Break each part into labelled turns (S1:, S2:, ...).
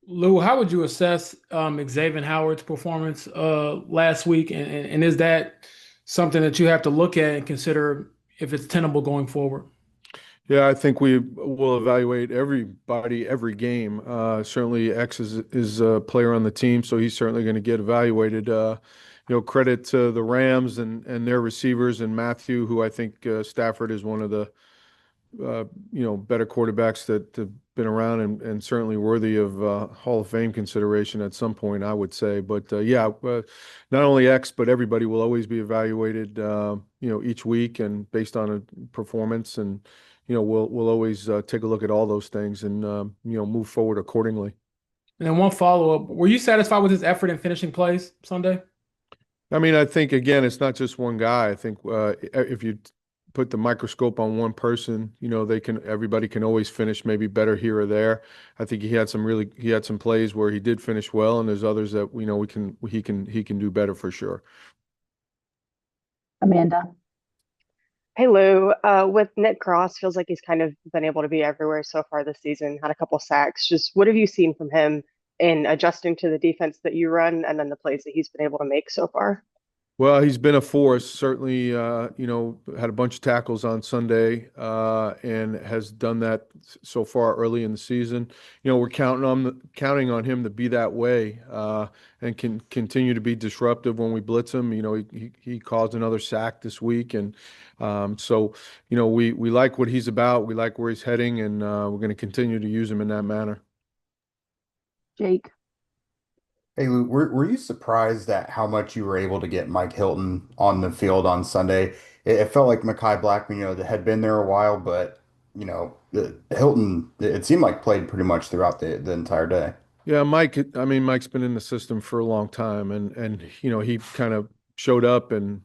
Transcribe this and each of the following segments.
S1: Lou, how would you assess Xavier Howard's performance last week, and is that something that you have to look at and consider if it's tenable going forward?
S2: Yeah, I think we will evaluate everybody every game. Certainly, X is a player on the team, so he's certainly going to get evaluated. Credit to the Rams and their receivers and Matthew, who I think Stafford is one of the better quarterbacks that have been around and certainly worthy of Hall of Fame consideration at some point, I would say. But not only X, but everybody will always be evaluated, each week and based on a performance. And, we'll always take a look at all those things and, move forward accordingly.
S1: And then one follow-up: were you satisfied with his effort in finishing plays Sunday?
S2: I mean, I think again, it's not just one guy. I think if you put the microscope on one person, everybody can always finish maybe better here or there. I think he had some plays where he did finish well, and there's others that he can do better for sure.
S3: Amanda.
S4: Hey Lou, with Nick Cross, feels like he's kind of been able to be everywhere so far this season, had a couple sacks. Just what have you seen from him in adjusting to the defense that you run and then the plays that he's been able to make so far?
S2: Well, he's been a force, certainly, had a bunch of tackles on Sunday, and has done that so far early in the season. We're counting on him to be that way, and can continue to be disruptive when we blitz him. He caused another sack this week, and we like what he's about. We like where he's heading, and we're going to continue to use him in that manner.
S3: Jake.
S5: Hey, Lou, were you surprised at how much you were able to get Mike Hilton on the field on Sunday? It felt like Mekhi Blackman, that had been there a while, but Hilton, it seemed like played pretty much throughout the entire day.
S2: Yeah, Mike, I mean, Mike's been in the system for a long time, and he kind of showed up and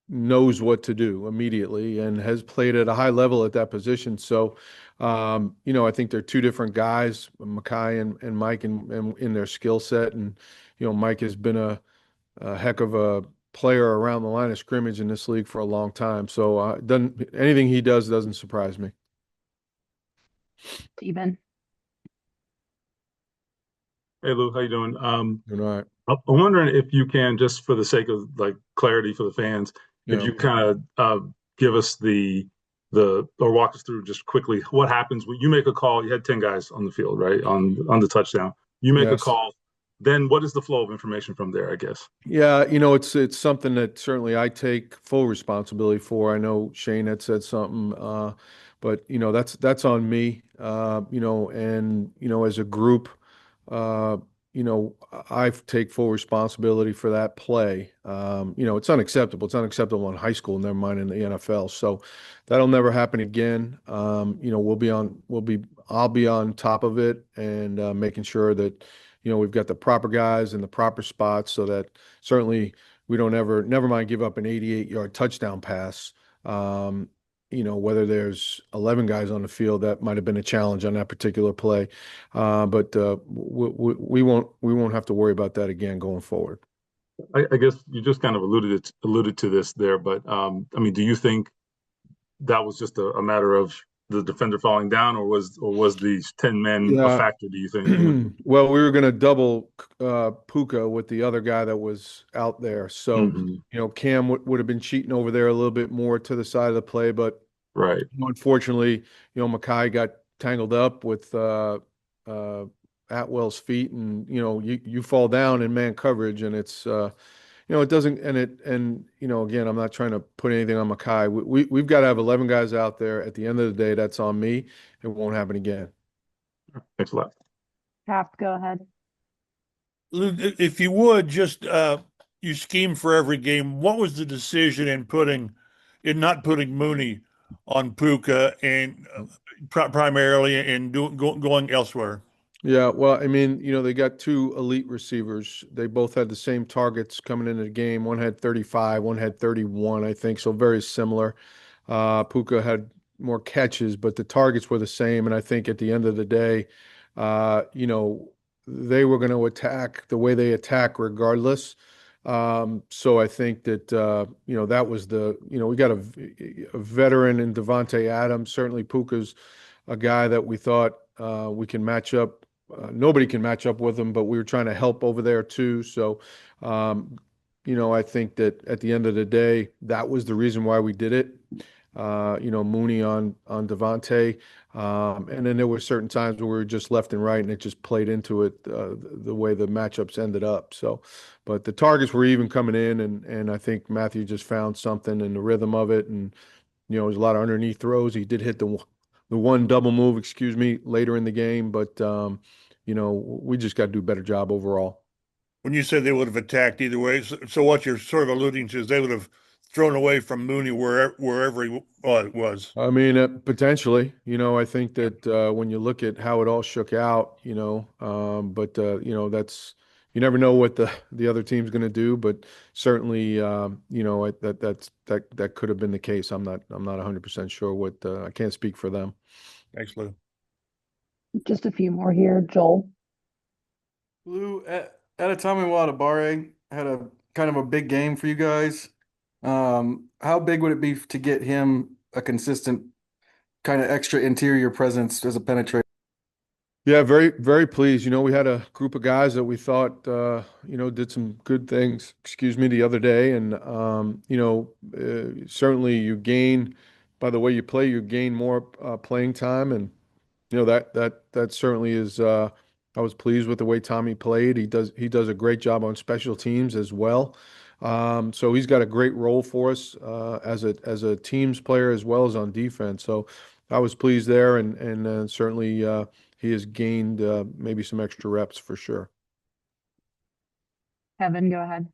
S2: knows what to do immediately and has played at a high level at that position. So, I think they're two different guys, Mekhi and Mike, in their skill set. And, Mike has been a heck of a player around the line of scrimmage in this league for a long time. So, doesn't anything he does doesn't surprise me.
S3: Steven.
S6: Hey Lou, how you doing?
S2: You know,
S6: I'm wondering if you can, just for the sake of like clarity for the fans,
S2: you
S6: if
S2: know,
S6: you kind of give us the or walk us through just quickly what happens when you make a call. You had 10 guys on the field, right? On the touchdown. You make a
S2: yes.
S6: call, then what is the flow of information from there, I guess?
S2: Yeah, it's something that certainly I take full responsibility for. I know Shane had said something, but that's on me. And as a group, uh, I take full responsibility for that play. It's unacceptable. It's unacceptable in high school, never mind in the NFL. So that'll never happen again. I'll be on top of it and making sure that we've got the proper guys in the proper spots so that certainly we don't ever, never mind give up an 88-yard touchdown pass. Whether there's 11 guys on the field, that might have been a challenge on that particular play. But we won't have to worry about that again going forward.
S6: I guess you just kind of alluded to this there, but I mean, do you think that was just a matter of the defender falling down, or was the 10 men a
S2: Yeah.
S6: factor, do you think?
S2: Well, we were going to double Puka with the other guy that was out there. So,
S6: Mhm.
S2: Cam would have been cheating over there a little bit more to the side of the play, but
S6: Right.
S2: unfortunately, Mackay got tangled up with uh, Atwell's feet, and you fall down in man coverage, and it doesn't, again, I'm not trying to put anything on Mackay. We've got to have 11 guys out there. At the end of the day, that's on me. It won't happen again.
S6: Thanks a lot.
S3: Taft, go ahead.
S7: If you would just you scheme for every game, what was the decision in not putting Mooney on Puka and primarily and going elsewhere?
S2: Yeah, well, I mean, they got two elite receivers. They both had the same targets coming into the game. One had 35, one had 31, I think, so very similar. Puka had more catches, but the targets were the same. And I think at the end of the day, they were going to attack the way they attack regardless. So I think that, that was we got a veteran in Devontae Adams. Certainly Puka's a guy that we thought we can match up nobody can match up with him, but we were trying to help over there too. So, um, I think that at the end of the day, that was the reason why we did it. Mooney on Devontae. And then there were certain times where we were just left and right, and it just played into it the way the matchups ended up. So, but the targets were even coming in, and I think Matthew just found something in the rhythm of it, and there's a lot of underneath throws. He did hit the one double move, excuse me, later in the game, but we just got to do a better job overall.
S7: When you said they would have attacked either way, so what you're sort of alluding to is they would have thrown away from Mooney wherever he was.
S2: I mean, potentially, I think that when you look at how it all shook out, but that's you never know what the other team's going to do, but certainly, that could have been the case. I'm not 100% sure what I can't speak for them.
S7: Thanks, Lou.
S3: Just a few more here. Joel.
S8: Lou, at a time when Barre had a kind of a big game for you guys, how big would it be to get him a consistent kind of extra interior presence as a penetrator?
S2: Yeah, very, very pleased. We had a group of guys that we thought, did some good things, excuse me, the other day. And, certainly you gain, by the way you play, you gain more playing time. And, that certainly is, I was pleased with the way Tommy played. He does a great job on special teams as well. So he's got a great role for us as a teams player as well as on defense. So I was pleased there, and certainly he has gained maybe some extra reps for sure.
S3: Kevin, go ahead.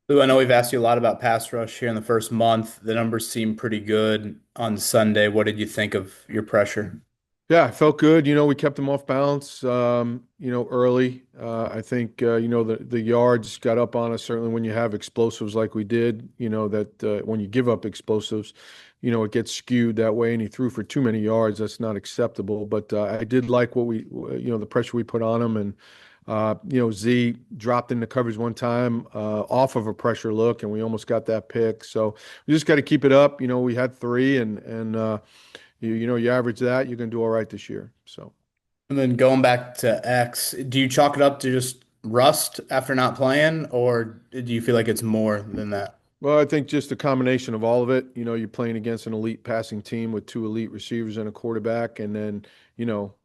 S9: Lou, I know we've asked you a lot about pass rush here in the first month. The numbers seem pretty good on Sunday. What did you think of your pressure?
S2: Yeah, it felt good. We kept them off balance, early. I think, the yards got up on us, certainly when you have explosives like we did, that when you give up explosives, it gets skewed that way, and he threw for too many yards. That's not acceptable. But I did like the pressure we put on him. And, Z dropped into coverage one time off of a pressure look, and we almost got that pick. So we just got to keep it up. We had three, and you average that, you're going to do all right this year. So,
S9: And then going back to X, do you chalk it up to just rust after not playing, or do you feel like it's more than that?
S2: well, I think just a combination of all of it. You're playing against an elite passing team with two elite receivers and a quarterback, and then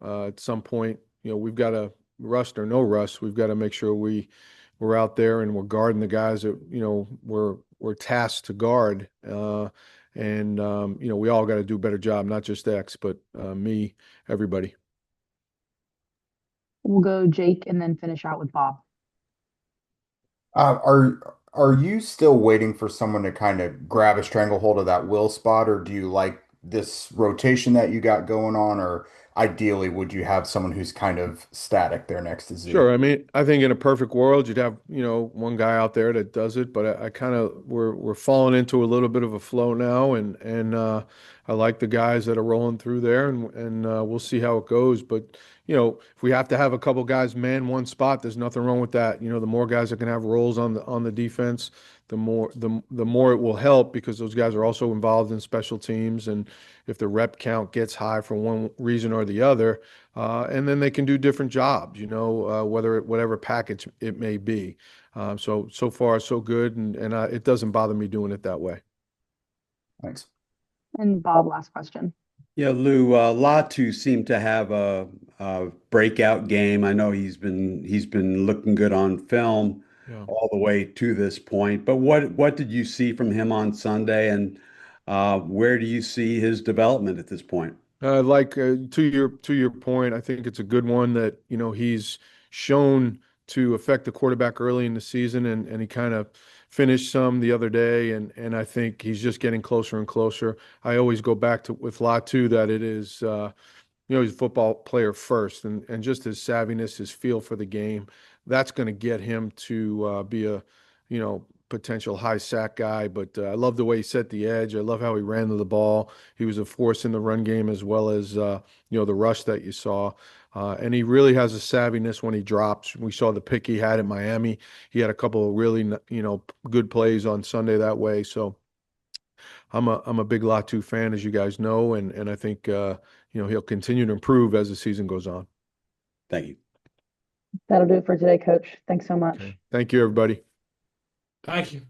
S2: at some point, we've got to rust or no rust. We've got to make sure we're out there and we're guarding the guys that we're tasked to guard. And we all got to do a better job, not just X, but me, everybody.
S3: We'll go Jake and then finish out with Bob.
S5: Are you still waiting for someone to kind of grab a stranglehold of that will spot, or do you like this rotation that you got going on, or ideally would you have someone who's kind of static there next to Z?
S2: Sure. I mean, I think in a perfect world, you'd have, one guy out there that does it, but I kind of we're falling into a little bit of a flow now, and I like the guys that are rolling through there, and we'll see how it goes. But if we have to have a couple guys man one spot, there's nothing wrong with that. The more guys that can have roles on the defense, the more it will help, because those guys are also involved in special teams, and if the rep count gets high for one reason or the other, and then they can do different jobs, whatever package it may be. So far so good, and it doesn't bother me doing it that way.
S5: Thanks.
S3: And Bob, last question.
S10: Yeah, Lou, Latu seemed to have a breakout game. I know he's been looking good on film
S2: Yeah.
S10: all the way to this point. But what did you see from him on Sunday, and where do you see his development at this point?
S2: To your point, I think it's a good one that he's shown to affect the quarterback early in the season, and he kind of finished some the other day, and I think he's just getting closer and closer. I always go back to with Latu that it is he's a football player first, and just his savviness, his feel for the game, that's going to get him to be a potential high sack guy. But I love the way he set the edge. I love how he ran to the ball. He was a force in the run game, as well as the rush that you saw. And he really has a savviness when he drops. We saw the pick he had at Miami. He had a couple of really good plays on Sunday that way. So I'm a big Latu fan, as you guys know, and I think he'll continue to improve as the season goes on.
S10: Thank you.
S3: That'll do it for today, Coach. Thanks so much.
S2: Okay. Thank you, everybody.
S1: Thank you.